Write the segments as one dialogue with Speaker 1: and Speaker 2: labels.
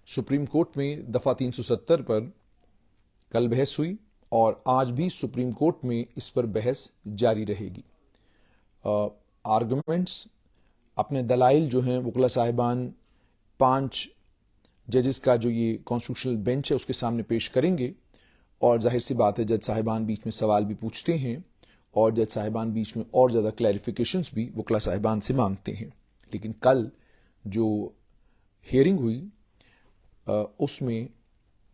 Speaker 1: Supreme court में दफ़ा 370 पर कल बहस हुई और आज भी सुप्रीम कोर्ट में इस पर बहस जारी रहेगी। आर्गुमेंट्स, अपने दलाइल जो हैं वकला साहिबान 5 जजेस का जो ये कॉन्स्टिट्यूशनल बेंच है उसके सामने पेश करेंगे और जाहिर सी बात है जज साहिबान बीच में सवाल भी पूछते हैं और जज साहिबान बीच में और ज़्यादा क्लैरिफिकेशंस भी वकला साहिबान से मांगते हैं। लेकिन कल जो हियरिंग हुई उसमें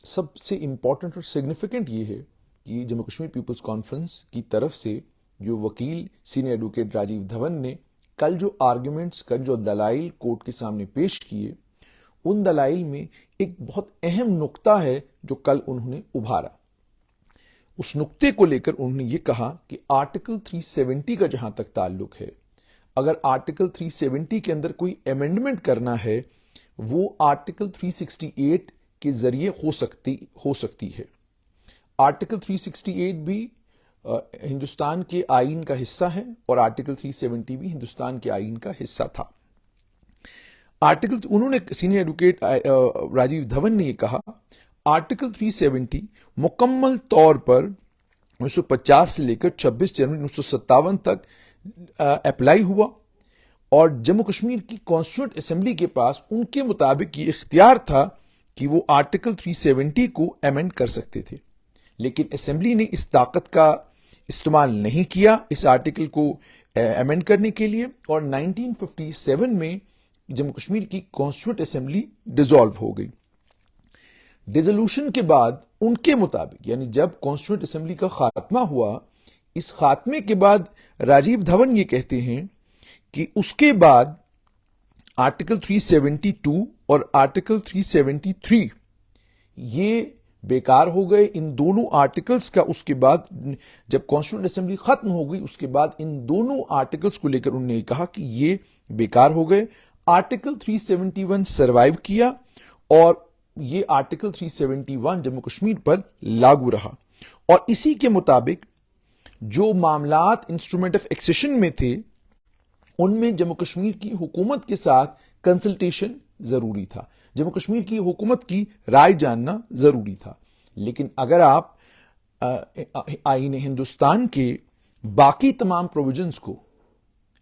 Speaker 1: सबसे इम्पॉर्टेंट और सिग्निफिकेंट ये है कि जम्मू कश्मीर पीपल्स कॉन्फ्रेंस की तरफ से जो वकील सीनियर एडवोकेट राजीव धवन ने कल जो आर्ग्यूमेंट्स, कल जो दलाइल कोर्ट के सामने पेश किए, उन दलाइल में एक बहुत अहम नुक्ता है जो कल उन्होंने उभारा। उस नुक्ते को लेकर उन्होंने ये कहा कि आर्टिकल 370 का जहां तक ताल्लुक है, अगर आर्टिकल 370 के अंदर कोई अमेंडमेंट करना है वो आर्टिकल 368 के जरिए हो सकती है। आर्टिकल 368 भी हिंदुस्तान के आईन का हिस्सा है और आर्टिकल 370 भी हिंदुस्तान के आईन का हिस्सा था। उन्होंने सीनियर एडवोकेट राजीव धवन ने यह कहा, आर्टिकल 370 मुकम्मल तौर पर 1950 से लेकर 26 जनवरी 1957 तक अप्लाई हुआ और जम्मू कश्मीर की कॉन्स्टिट्यूएंट असेंबली के पास उनके मुताबिक ये इख्तियार था कि वो आर्टिकल 370 को अमेंड कर सकते थे। लेकिन असेंबली ने इस ताकत का इस्तेमाल नहीं किया इस आर्टिकल को अमेंड करने के लिए और 1957 में जम्मू कश्मीर की कॉन्स्टिट्यूएंट असेंबली डिसॉल्व हो गई। डिसोल्यूशन के बाद उनके मुताबिक, यानी जब कॉन्स्टिट्यूएंट असेंबली का खात्मा हुआ, इस खात्मे के बाद राजीव धवन ये कहते हैं कि उसके बाद आर्टिकल 372 और आर्टिकल 373 ये बेकार हो गए। इन दोनों आर्टिकल्स का उसके बाद जब कॉन्स्टिट्यूएंट असेंबली खत्म हो गई उसके बाद इन दोनों आर्टिकल्स को लेकर उन्होंने कहा कि ये बेकार हो गए। आर्टिकल 371 सर्वाइव किया और ये आर्टिकल 371 जम्मू कश्मीर पर लागू रहा और इसी के मुताबिक जो मामलात इंस्ट्रूमेंट ऑफ एक्सेशन में थे उनमें जम्मू कश्मीर की हुकूमत के साथ कंसल्टेशन जरूरी था, जम्मू कश्मीर की हुकूमत की राय जानना जरूरी था। लेकिन अगर आप आईन हिंदुस्तान के बाकी तमाम प्रोविजंस को,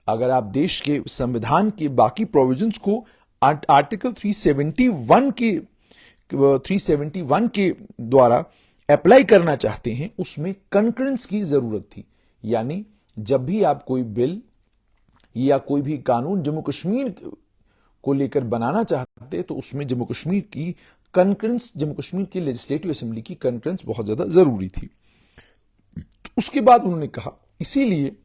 Speaker 1: अगर आप देश के संविधान के बाकी प्रोविजंस को आर्टिकल 371 के द्वारा अप्लाई करना चाहते हैं, उसमें कंकरेंस की जरूरत थी। यानी जब भी आप कोई बिल या कोई भी कानून जम्मू कश्मीर को लेकर बनाना चाहते तो उसमें जम्मू कश्मीर की कंकरेंस, जम्मू कश्मीर की लेजिस्लेटिव असेंबली की कंकरेंस बहुत ज्यादा जरूरी थी। उसके बाद उन्होंने कहा, इसीलिए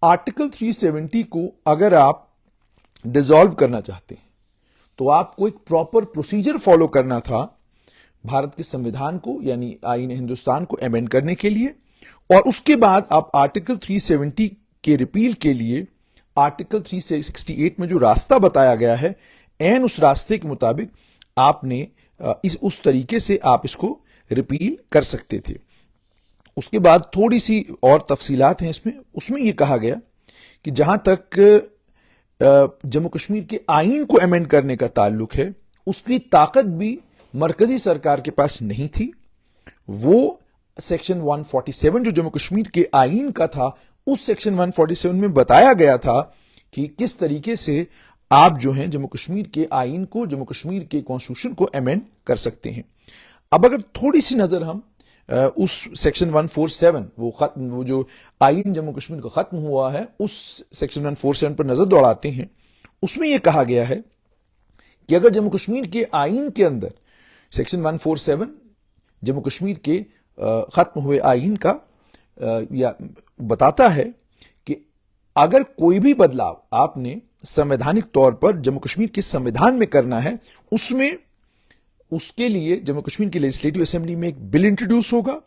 Speaker 1: आर्टिकल 370 को अगर आप डिसॉल्व करना चाहते हैं तो आपको एक प्रॉपर प्रोसीजर फॉलो करना था भारत के संविधान को, यानी आईन हिंदुस्तान को अमेंड करने के लिए, और उसके बाद आप आर्टिकल 370 के रिपील के लिए आर्टिकल 368 में जो रास्ता बताया गया है, एन उस रास्ते के मुताबिक आपने उस तरीके से आप इसको रिपील कर सकते थे। उसके बाद थोड़ी सी और तफसीलात हैं इसमें। उसमें यह कहा गया कि जहां तक जम्मू कश्मीर के आईन को अमेंड करने का ताल्लुक है, उसकी ताकत भी मरकजी सरकार के पास नहीं थी। वो सेक्शन 147 जो जम्मू कश्मीर के आईन का था, उस सेक्शन 147 में बताया गया था कि किस तरीके से आप जो हैं जम्मू कश्मीर के आईन को, जम्मू कश्मीर के कॉन्स्टिट्यूशन को अमेंड कर सकते हैं। अब अगर थोड़ी सी नजर हम उस सेक्शन 147, वो जो आईन जम्मू कश्मीर का खत्म हुआ है, उस सेक्शन 147 पर नजर दौड़ाते हैं, उसमें यह कहा गया है कि अगर जम्मू कश्मीर के आईन के अंदर सेक्शन 147 जम्मू कश्मीर के खत्म हुए आईन का या बताता है कि अगर कोई भी बदलाव आपने संवैधानिक तौर पर जम्मू कश्मीर के संविधान में करना है, उसके लिए जम्मू कश्मीर की लेजिस्लेटिव असेंबली में एक बिल इंट्रोड्यूस होगा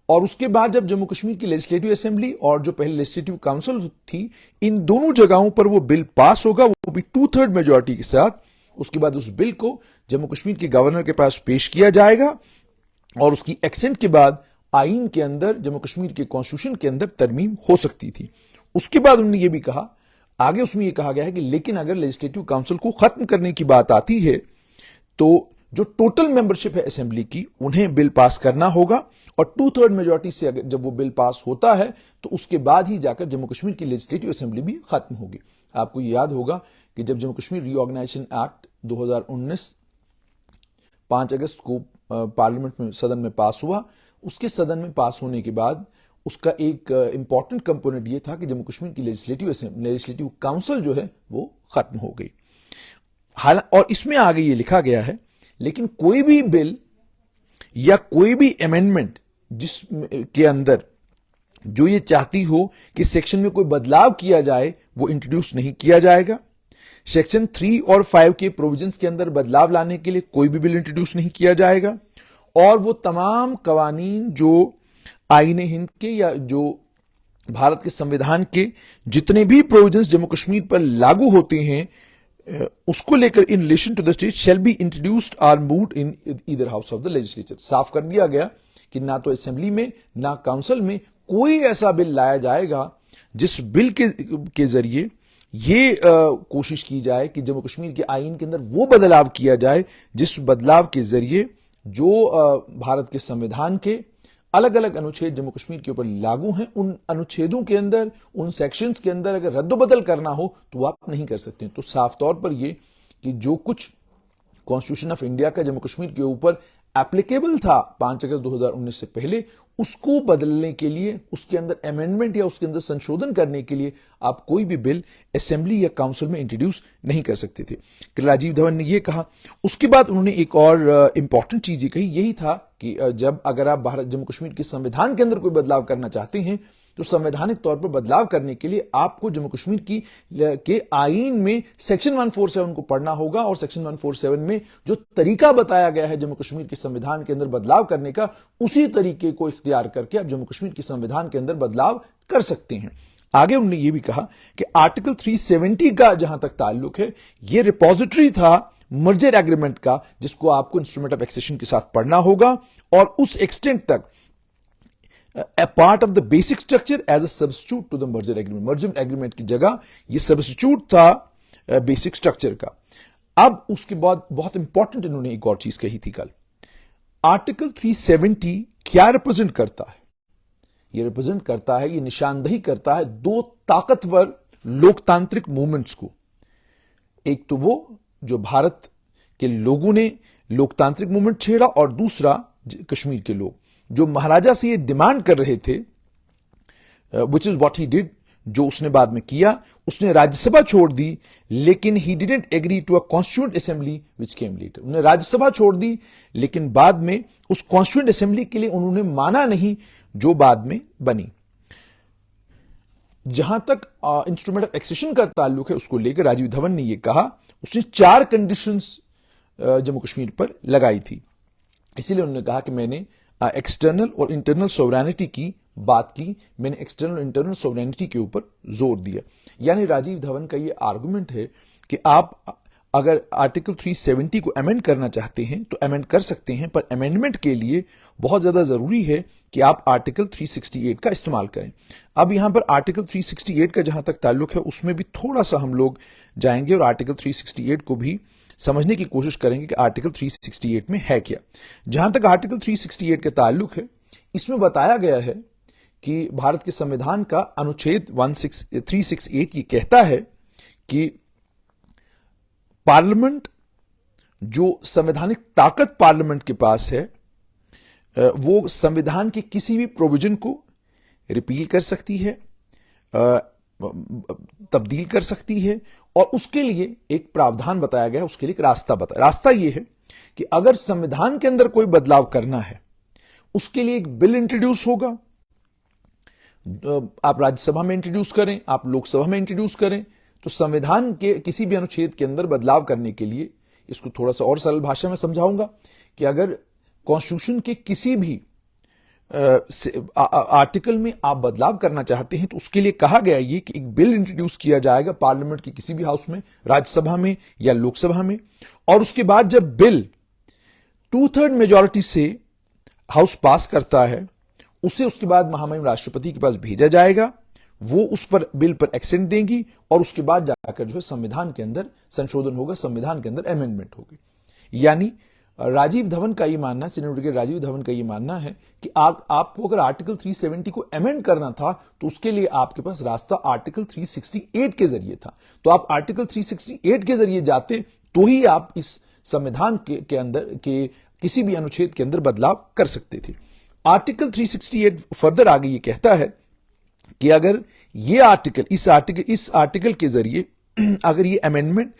Speaker 1: और उसके बाद जब जम्मू कश्मीर की लेजिस्लेटिव असेंबली और जो पहले लेजिस्लेटिव काउंसिल थी, इन दोनों जगहों पर वो बिल पास होगा, वो भी 2/3 मेजॉरिटी के साथ। उसके बाद उस बिल को जम्मू कश्मीर के गवर्नर के पास पेश किया जाएगा और उसकी एक्सेंट के बाद आईन के अंदर, जम्मू कश्मीर के कॉन्स्टिट्यूशन के अंदर तरमीम हो सकती थी। उसके बाद उन्होंने ये भी कहा, आगे उसमें यह कहा गया है कि लेकिन अगर लेजिस्लेटिव काउंसिल को खत्म करने की बात आती है तो जो टोटल मेंबरशिप है असेंबली की, उन्हें बिल पास करना होगा और 2/3 मेजोरिटी से अगर जब वो बिल पास होता है तो उसके बाद ही जाकर जम्मू कश्मीर की लेजिस्लेटिव असेंबली भी खत्म होगी। आपको याद होगा कि जब जम्मू कश्मीर रीऑर्गेनाइजेशन एक्ट 2019 5 अगस्त को पार्लियामेंट में सदन में पास हुआ, उसके सदन में पास होने के बाद उसका एक इंपॉर्टेंट कंपोनेंट ये था कि जम्मू कश्मीर की लेजिस्लेटिव काउंसिल जो है वो खत्म हो गई। और इसमें आगे ये लिखा गया है, लेकिन कोई भी बिल या कोई भी अमेंडमेंट जिस के अंदर जो ये चाहती हो कि सेक्शन में कोई बदलाव किया जाए वो इंट्रोड्यूस नहीं किया जाएगा। सेक्शन 3 और 5 के प्रोविजंस के अंदर बदलाव लाने के लिए कोई भी बिल इंट्रोड्यूस नहीं किया जाएगा। और वो तमाम कवानीन जो आईने हिंद के या जो भारत के संविधान के जितने भी प्रोविजंस जम्मू कश्मीर पर लागू होते हैं उसको लेकर in relation to the state shall be introduced or moved in either house of the legislature. साफ कर दिया गया कि ना तो असेंबली में ना काउंसिल में कोई ऐसा बिल लाया जाएगा जिस बिल के जरिए ये कोशिश की जाए कि जम्मू कश्मीर के आईन के अंदर वो बदलाव किया जाए जिस बदलाव के जरिए जो भारत के संविधान के अलग अलग अनुच्छेद जम्मू कश्मीर के ऊपर लागू हैं, उन अनुच्छेदों के अंदर, उन सेक्शंस के अंदर अगर रद्दबदल करना हो तो आप नहीं कर सकते। तो साफ तौर पर ये कि जो कुछ कॉन्स्टिट्यूशन ऑफ इंडिया का जम्मू कश्मीर के ऊपर एप्लीकेबल था 5 अगस्त 2019 से पहले, उसको बदलने के लिए, उसके अंदर अमेंडमेंट या उसके अंदर संशोधन करने के लिए आप कोई भी बिल असेंबली या काउंसिल में इंट्रोड्यूस नहीं कर सकते थे। राजीव धवन ने यह कहा। उसके बाद उन्होंने एक और इंपॉर्टेंट चीज ये कही, यही था कि जब अगर आप भारत जम्मू कश्मीर के संविधान के अंदर कोई बदलाव करना चाहते हैं तो संवैधानिक तौर पर बदलाव करने के लिए आपको जम्मू कश्मीर के आईन में सेक्शन 147 को पढ़ना होगा और सेक्शन 147 में जो तरीका बताया गया है जम्मू कश्मीर के संविधान के अंदर बदलाव करने का, उसी तरीके को इख्तियार करके आप जम्मू कश्मीर के संविधान के अंदर बदलाव कर सकते हैं। आगे उन्होंने यह भी कहा कि आर्टिकल 370 का जहां तक ताल्लुक है, यह रिपोजिटरी था मर्जर एग्रीमेंट का, जिसको आपको इंस्ट्रूमेंट ऑफ एक्सेशन के साथ पढ़ना होगा और उस एक्सटेंट तक a part of the basic structure as a substitute to the merger agreement। merger agreement की जगह ये substitute था बेसिक स्ट्रक्चर का। अब उसके बाद बहुत इंपॉर्टेंट इन्होंने एक और चीज कही थी कल। आर्टिकल 370 क्या रिप्रेजेंट करता है? ये रिप्रेजेंट करता है, ये निशानदही करता है दो ताकतवर लोकतांत्रिक मूवमेंट्स को। एक तो वो जो भारत के लोगों ने लोकतांत्रिक मूवमेंट छेड़ा और दूसरा कश्मीर के लोग जो महाराजा से ये डिमांड कर रहे थे, which is what he did, जो उसने बाद में किया। उसने राज्यसभा छोड़ दी, लेकिन he didn't agree to a constituent assembly which came later. उन्होंने राज्यसभा छोड़ दी, लेकिन बाद में उस कॉन्स्टिट्यूएंट असेंबली के लिए उन्होंने माना नहीं जो बाद में बनी। जहां तक इंस्ट्रूमेंट ऑफ एक्सेशन का ताल्लुक है, उसको लेकर राजीव धवन ने यह कहा, उसने 4 कंडीशंस जम्मू कश्मीर पर लगाई थी। इसीलिए उन्होंने कहा कि मैंने एक्सटर्नल और इंटरनल सोवरेनिटी की बात की, मैंने एक्सटर्नल और इंटरनल सोवरेनिटी के ऊपर जोर दिया। यानी राजीव धवन का यह आर्गुमेंट है कि आप अगर आर्टिकल 370 को अमेंड करना चाहते हैं तो अमेंड कर सकते हैं, पर अमेंडमेंट के लिए बहुत ज्यादा जरूरी है कि आप आर्टिकल 368 का इस्तेमाल करें। अब यहां पर आर्टिकल 368 का जहां तक ताल्लुक है, उसमें भी थोड़ा सा हम लोग जाएंगे और आर्टिकल 368 को भी समझने की कोशिश करेंगे कि आर्टिकल 368 में है क्या। जहां तक आर्टिकल 368 का ताल्लुक है, इसमें बताया गया है कि भारत के संविधान का अनुच्छेद 368 ये कहता है कि पार्लियामेंट, जो संवैधानिक ताकत पार्लियामेंट के पास है, वो संविधान के किसी भी प्रोविजन को रिपील कर सकती है, तब्दील कर सकती है, और उसके लिए एक प्रावधान बताया गया है, उसके लिए एक रास्ता यह है कि अगर संविधान के अंदर कोई बदलाव करना है, उसके लिए एक बिल इंट्रोड्यूस होगा। आप राज्यसभा में इंट्रोड्यूस करें, आप लोकसभा में इंट्रोड्यूस करें, तो संविधान के किसी भी अनुच्छेद के अंदर बदलाव करने के लिए, इसको थोड़ा सा और सरल भाषा में समझाऊंगा कि अगर कॉन्स्टिट्यूशन के किसी भी आर्टिकल में आप बदलाव करना चाहते हैं तो उसके लिए कहा गया ये कि एक बिल इंट्रोड्यूस किया जाएगा पार्लियामेंट के किसी भी हाउस में, राज्यसभा में या लोकसभा में, और उसके बाद जब बिल 2/3 मेजॉरिटी से हाउस पास करता है, उसे उसके बाद महामहिम राष्ट्रपति के पास भेजा जाएगा, वो उस पर बिल पर एक्सेंट देंगी और उसके बाद जाकर जो है संविधान के अंदर संशोधन होगा, संविधान के अंदर अमेंडमेंट होगी। यानी राजीव धवन का ये मानना है, सीनियर एडवोकेट राजीव धवन का ये मानना है कि आपको अगर आर्टिकल 370 को अमेंड करना था तो उसके लिए आपके पास रास्ता आर्टिकल 368 के जरिए था। तो आप आर्टिकल 368 के जरिए जाते तो ही आप इस संविधान के अंदर के किसी भी अनुच्छेद के अंदर बदलाव कर सकते थे। आर्टिकल 368 फर्दर आगे ये कहता है कि अगर ये इस आर्टिकल के जरिए अगर ये amendment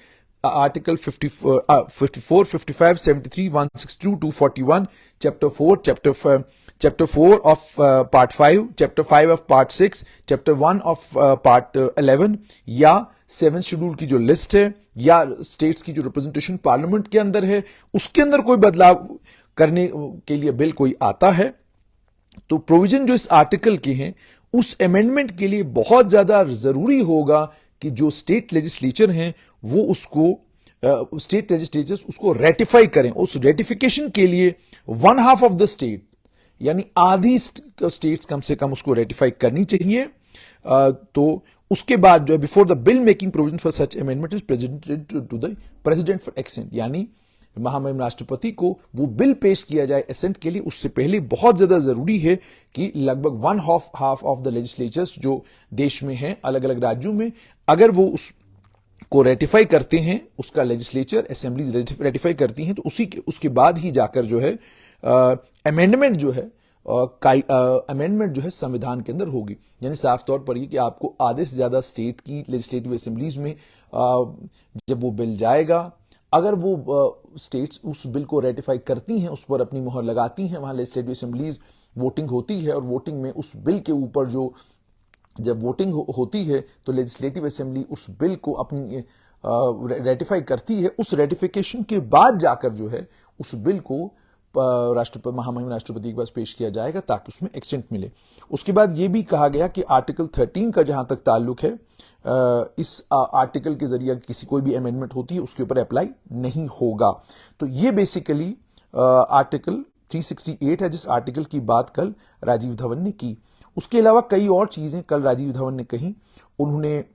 Speaker 1: article 54, 55, 73, 162, 241, chapter 4 of part 5, chapter 5 of part 6, chapter 1 of part 11 या 7 शेड्यूल की जो लिस्ट है या स्टेट्स की जो रिप्रेजेंटेशन पार्लियामेंट के अंदर है उसके अंदर कोई बदलाव करने के लिए बिल कोई आता है तो प्रोविजन जो इस आर्टिकल के हैं उस अमेंडमेंट के लिए बहुत ज्यादा जरूरी होगा कि जो स्टेट लेजिस्लेचर हैं वो स्टेट लेजिस्लेचर्स उसको रेटिफाई करें। उस रेटिफिकेशन के लिए 1/2 ऑफ द स्टेट यानी आधी स्टेट्स कम से कम उसको रेटिफाई करनी चाहिए। तो उसके बाद जो है before the bill making provision for such amendment is presented to the president for assent, यानी महामहिम राष्ट्रपति को वो बिल पेश किया जाए एसेंट के लिए। उससे पहले बहुत ज्यादा जरूरी है कि लगभग 1/2 ऑफ द लेजिस्लेचर्स जो देश में हैं अलग अलग राज्यों में अगर वो उसको रेटिफाई करते हैं, उसका लेजिस्लेचर असेंबलीज रेटिफाई करती हैं तो उसके बाद ही जाकर जो है अमेंडमेंट जो है संविधान के अंदर होगी। यानी साफ तौर पर ये कि आपको आधे से ज्यादा स्टेट की लेजिस्लेटिव असेंबलीज में जब वो बिल जाएगा अगर वो स्टेट्स उस बिल को रेटिफाई करती हैं, उस पर अपनी मुहर लगाती हैं, वहां लेजिस्लेटिव असेंबलीज वोटिंग होती है और वोटिंग में उस बिल के ऊपर जब वोटिंग होती है तो लेजिस्लेटिव असेंबली उस बिल को अपनी रेटिफाई करती है। उस रेटिफिकेशन के बाद जाकर जो है उस बिल को महामहिम राष्ट्रपति के पास पेश किया जाएगा ताकि उसमें एक्सेंट मिले। उसके बाद यह भी कहा गया कि आर्टिकल 13 का जहां तक ताल्लुक है इस आर्टिकल के जरिए किसी कोई भी अमेंडमेंट होती है उसके ऊपर अप्लाई नहीं होगा। तो ये बेसिकली आर्टिकल 368 है जिस आर्टिकल की बात कल राजीव धवन ने की। उसके अलावा कई और चीजें कल राजीव धवन ने कही। उन्होंने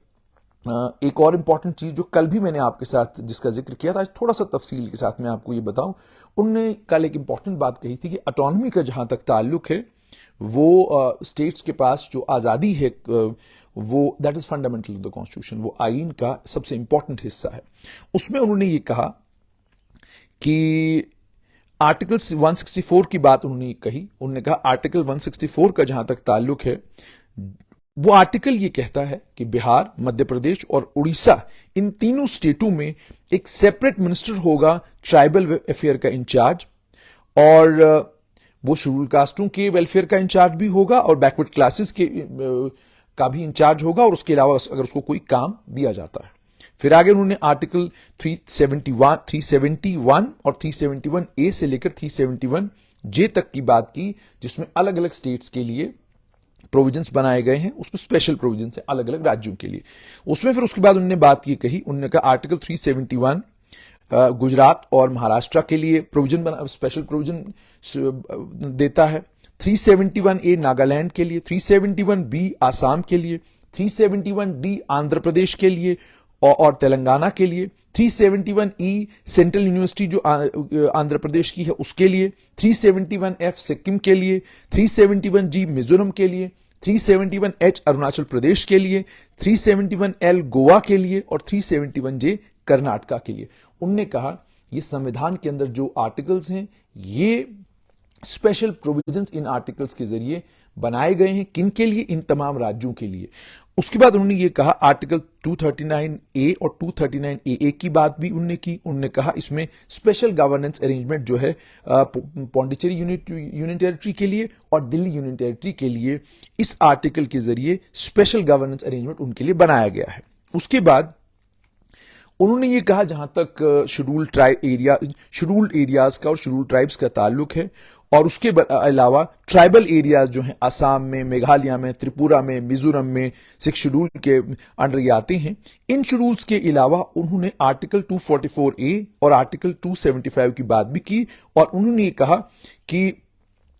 Speaker 1: एक और इंपॉर्टेंट चीज जो कल भी मैंने आपके साथ जिसका जिक्र किया था, आज थोड़ा सा तफसील के साथ मैं आपको ये बताऊं। उन्होंने कल एक इंपॉर्टेंट बात कही थी कि ऑटोनॉमी का जहां तक ताल्लुक है वो स्टेट्स के पास जो आजादी है वो that is fundamental to the constitution, वो आईन का सबसे इंपॉर्टेंट हिस्सा है। उसमें उन्होंने ये कहा कि आर्टिकल 164 की बात उन्होंने कही। उन्होंने कहा आर्टिकल 164 का जहां तक ताल्लुक है वो आर्टिकल ये कहता है कि बिहार, मध्य प्रदेश और उड़ीसा इन तीनों स्टेटों में एक सेपरेट मिनिस्टर होगा ट्राइबल अफेयर का इंचार्ज और वो शेड्यूल कास्टों के वेलफेयर का इंचार्ज भी होगा और बैकवर्ड क्लासेस का भी इंचार्ज होगा और उसके अलावा अगर उसको कोई काम दिया जाता है। फिर आगे उन्होंने आर्टिकल 371 और 371A से लेकर 371J तक की बात की जिसमें अलग अलग स्टेट्स के लिए प्रोविजंस बनाए गए हैं, उसमें स्पेशल प्रोविजंस है अलग अलग राज्यों के लिए। उसमें फिर उसके बाद उन्होंने बात की कही, उन्होंने कहा आर्टिकल 371 गुजरात और महाराष्ट्र के लिए प्रोविजन स्पेशल प्रोविजन देता है, 371A नागालैंड के लिए, 371B आसाम के लिए, 371D आंध्र प्रदेश के लिए और तेलंगाना के लिए, 371E सेंट्रल यूनिवर्सिटी जो आंध्र प्रदेश की है उसके लिए, 371F सिक्किम के लिए, 371G मिजोरम के लिए, 371H अरुणाचल प्रदेश के लिए, 371L गोवा के लिए और 371J कर्नाटका के लिए। उनने कहा ये संविधान के अंदर जो आर्टिकल्स हैं ये स्पेशल प्रोविजंस इन आर्टिकल्स के जरिए बनाए गए हैं, किन के लिए? इन तमाम राज्यों के लिए। उसके बाद उन्होंने ये कहा आर्टिकल 239A और 239AA की बात भी उन्होंने की। उन्होंने कहा इसमें स्पेशल गवर्नेंस अरेंजमेंट जो है पौंडीचेरी यूनियन टेरिटरी के लिए और दिल्ली यूनियन टेरिटरी के लिए इस आर्टिकल के जरिए स्पेशल गवर्नेंस अरेंजमेंट उनके लिए बनाया गया है। उसके बाद उन्होंने ये कहा जहां तक शेड्यूल्ड एरियाज का और शेड्यूल्ड ट्राइब्स का ताल्लुक है और उसके अलावा ट्राइबल एरियाज जो हैं आसाम में, मेघालय में, त्रिपुरा में, मिजोरम में 6 शेड्यूल के अंडर ये आते हैं। इन शेड्यूल्स के अलावा उन्होंने आर्टिकल 244A और आर्टिकल 275 की बात भी की और उन्होंने ये कहा कि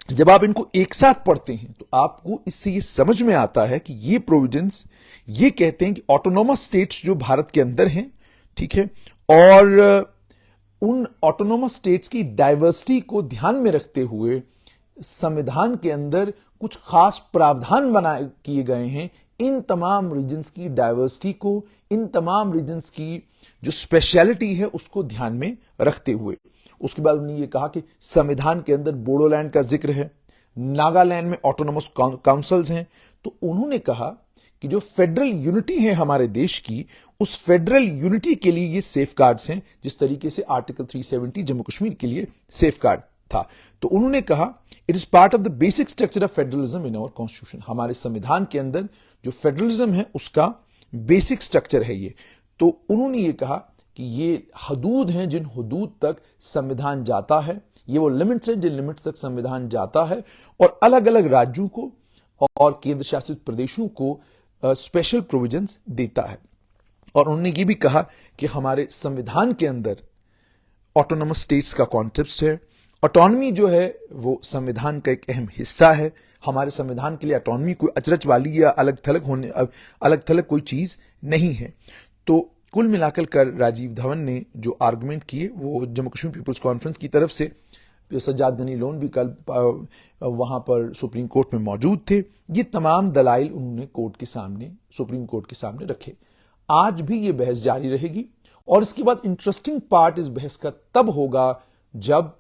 Speaker 1: जब आप इनको एक साथ पढ़ते हैं तो आपको इससे ये समझ में आता है कि ये प्रोविजंस ये कहते हैं कि ऑटोनोमस स्टेट्स जो भारत के अंदर हैं, ठीक है, और उन ऑटोनोमस स्टेट्स की डाइवर्सिटी को ध्यान में रखते हुए संविधान के अंदर कुछ खास प्रावधान बनाए किए गए हैं इन तमाम रीजन्स की डाइवर्सिटी को, इन तमाम रीजन्स की जो स्पेशलिटी है उसको ध्यान में रखते हुए। उसके बाद उन्होंने ये कहा कि संविधान के अंदर बोडोलैंड का जिक्र है, नागालैंड में ऑटोनोमस काउंसिल्स हैं। तो उन्होंने कहा कि जो फेडरल यूनिटी है हमारे देश की, उस फेडरल यूनिटी के लिए ये सेफगार्ड्स हैं, जिस तरीके से आर्टिकल 370 जम्मू कश्मीर के लिए सेफगार्ड था। तो उन्होंने कहा it is part of the basic structure of federalism in our constitution. हमारे संविधान के अंदर जो फेडरलिज्म है उसका बेसिक स्ट्रक्चर है ये। तो उन्होंने ये कहा कि ये हदूद हैं जिन हदूद तक संविधान जाता है, ये वो लिमिट्स हैं जिन लिमिट्स तक संविधान जाता है, और अलग अलग राज्यों को और केंद्र शासित प्रदेशों को स्पेशल प्रोविजंस देता है। और उन्होंने ये भी कहा कि हमारे संविधान के अंदर ऑटोनोमस स्टेट्स का कॉन्सेप्ट है। ऑटोनॉमी जो है वो संविधान का एक अहम हिस्सा है। हमारे संविधान के लिए ऑटोनॉमी कोई अचरज वाली या अलग थलग कोई चीज नहीं है। तो कुल मिलाकर कर राजीव धवन ने जो आर्गुमेंट किए वो जम्मू कश्मीर पीपुल्स कॉन्फ्रेंस की तरफ से, सज्जाद गनी लोन भी कल वहां पर सुप्रीम कोर्ट में मौजूद थे, ये तमाम दलाइल उन्होंने सुप्रीम कोर्ट के सामने रखे। आज भी ये बहस जारी रहेगी और इसके बाद इंटरेस्टिंग पार्ट इस बहस का तब होगा जब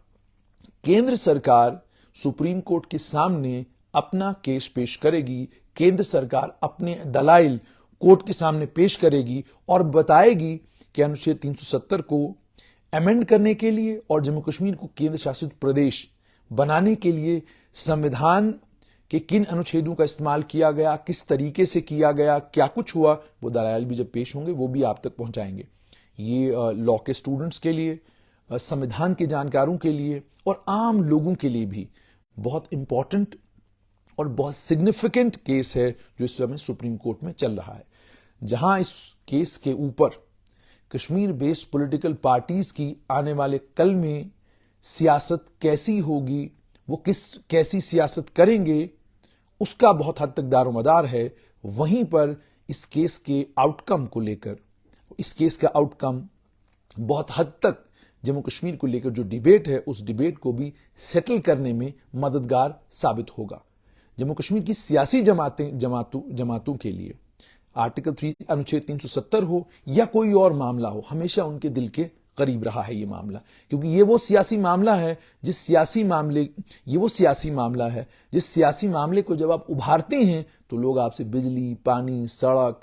Speaker 1: केंद्र सरकार सुप्रीम कोर्ट के सामने अपना केस पेश करेगी, केंद्र सरकार अपने दलाइल कोर्ट के सामने पेश करेगी और बताएगी कि अनुच्छेद 370 को अमेंड करने के लिए और जम्मू कश्मीर को केंद्र शासित प्रदेश बनाने के लिए संविधान के किन अनुच्छेदों का इस्तेमाल किया गया, किस तरीके से किया गया, क्या कुछ हुआ, वो दलाइल भी जब पेश होंगे वो भी आप तक पहुंचाएंगे। ये लॉ के स्टूडेंट्स के लिए, संविधान के जानकारों के लिए और आम लोगों के लिए भी बहुत इंपॉर्टेंट और बहुत सिग्निफिकेंट केस है जो इस समय सुप्रीम कोर्ट में चल रहा है, जहां इस केस के ऊपर कश्मीर बेस्ड पॉलिटिकल पार्टीज की आने वाले कल में सियासत कैसी होगी, वो कैसी सियासत करेंगे, उसका बहुत हद तक दारोमदार है। वहीं पर इस केस के आउटकम को लेकर, इस केस का आउटकम बहुत हद तक जम्मू कश्मीर को लेकर जो डिबेट है उस डिबेट को भी सेटल करने में मददगार साबित होगा। जम्मू कश्मीर की सियासी जमातों के लिए आर्टिकल 3 अनुच्छेद 370 हो या कोई और मामला हो, हमेशा उनके दिल के करीब रहा है ये मामला, क्योंकि ये वो सियासी मामला है जिस सियासी मामले को जब आप उभारते हैं तो लोग आपसे बिजली, पानी, सड़क,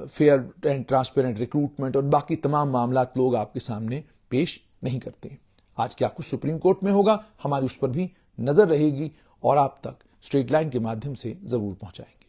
Speaker 1: फेयर एंड ट्रांसपेरेंट रिक्रूटमेंट और बाकी तमाम मामला लोग आपके सामने पेश नहीं करते। आज क्या कुछ सुप्रीम कोर्ट में होगा, हमारी उस पर भी नजर रहेगी और आप तक स्ट्रेट लाइन के माध्यम से जरूर पहुंचाएंगे।